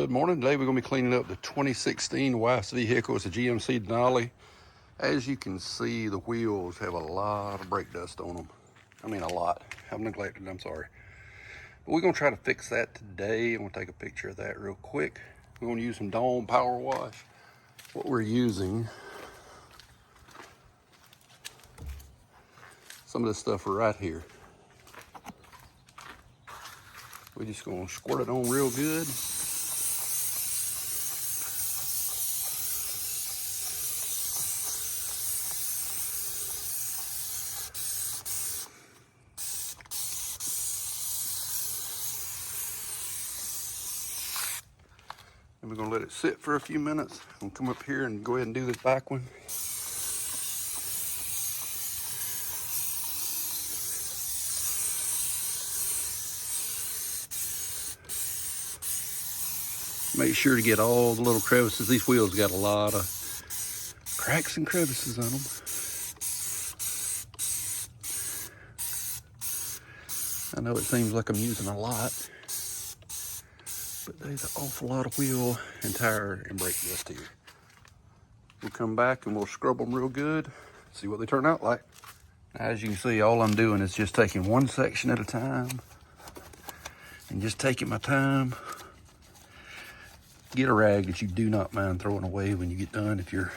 Good morning. Today we're going to be cleaning up the 2016 wife's vehicle. It's a GMC Denali. As you can see, the wheels have a lot of brake dust on them. I mean, a lot. I've neglected it, I'm sorry. But we're going to try to fix that today. I'm going to take a picture of that real quick. We're going to use some Dawn Power Wash. What we're using, some of this stuff right here. We're just going to squirt it on real good. And we're going to let it sit for a few minutes. I'm going to come up here and go ahead and do this back one. Make sure to get all the little crevices. These wheels got a lot of cracks and crevices on them. I know it seems like I'm using a lot, but there's an awful lot of wheel and tire and brake dust here. We'll come back and we'll scrub them real good, see what they turn out like. As you can see, all I'm doing is just taking one section at a time and just taking my time. Get a rag that you do not mind throwing away when you get done if your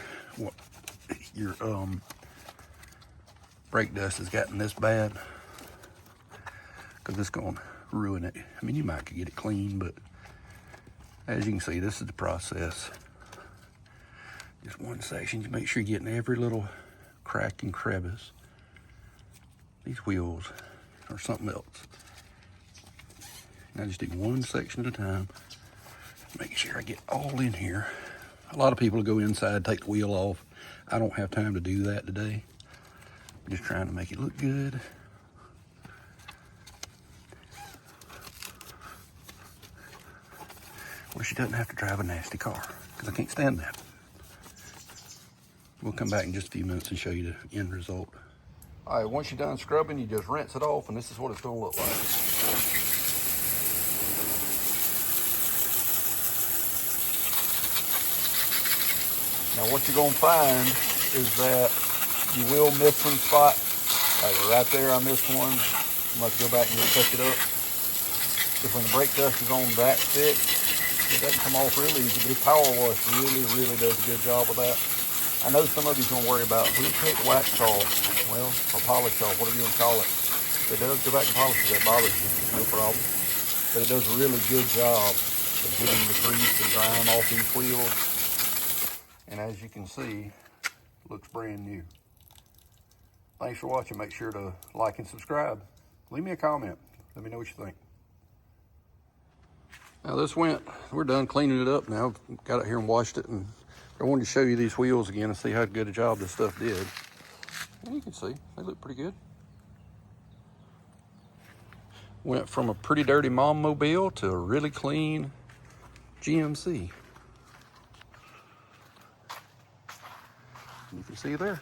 brake dust has gotten this bad, because it's going to ruin it. I mean, you might could get it clean, but as you can see, this is the process. Just one section, you make sure you're getting every little crack and crevice. These wheels are something else. And I just do one section at a time, making sure I get all in here. A lot of people go inside, take the wheel off. I don't have time to do that today. I'm just trying to make it look good. Well, she doesn't have to drive a nasty car, because I can't stand that. We'll come back in just a few minutes and show you the end result. All right, once you're done scrubbing, you just rinse it off, and this is what it's gonna look like. Now what you're gonna find is that you will miss some spots. Like right there, I missed one. I'm about to go back and just touch it up. Because when the brake dust is on that thick, it doesn't come off really easy, but this power wash really does a good job with that. I know some of you's gonna worry about who picked wax off, well, or polish off, whatever you want to call it. If it does go back and polish it, that bothers you, no problem. But it does a really good job of getting the grease and grime off these wheels. And as you can see, it looks brand new. Thanks for watching. Make sure to like and subscribe. Leave me a comment. Let me know what you think. Now we're done cleaning it up now. Got it here and washed it, and I wanted to show you these wheels again and see how good a job this stuff did. And you can see, they look pretty good. Went from a pretty dirty mom mobile to a really clean GMC. You can see there.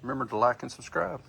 Remember to like and subscribe.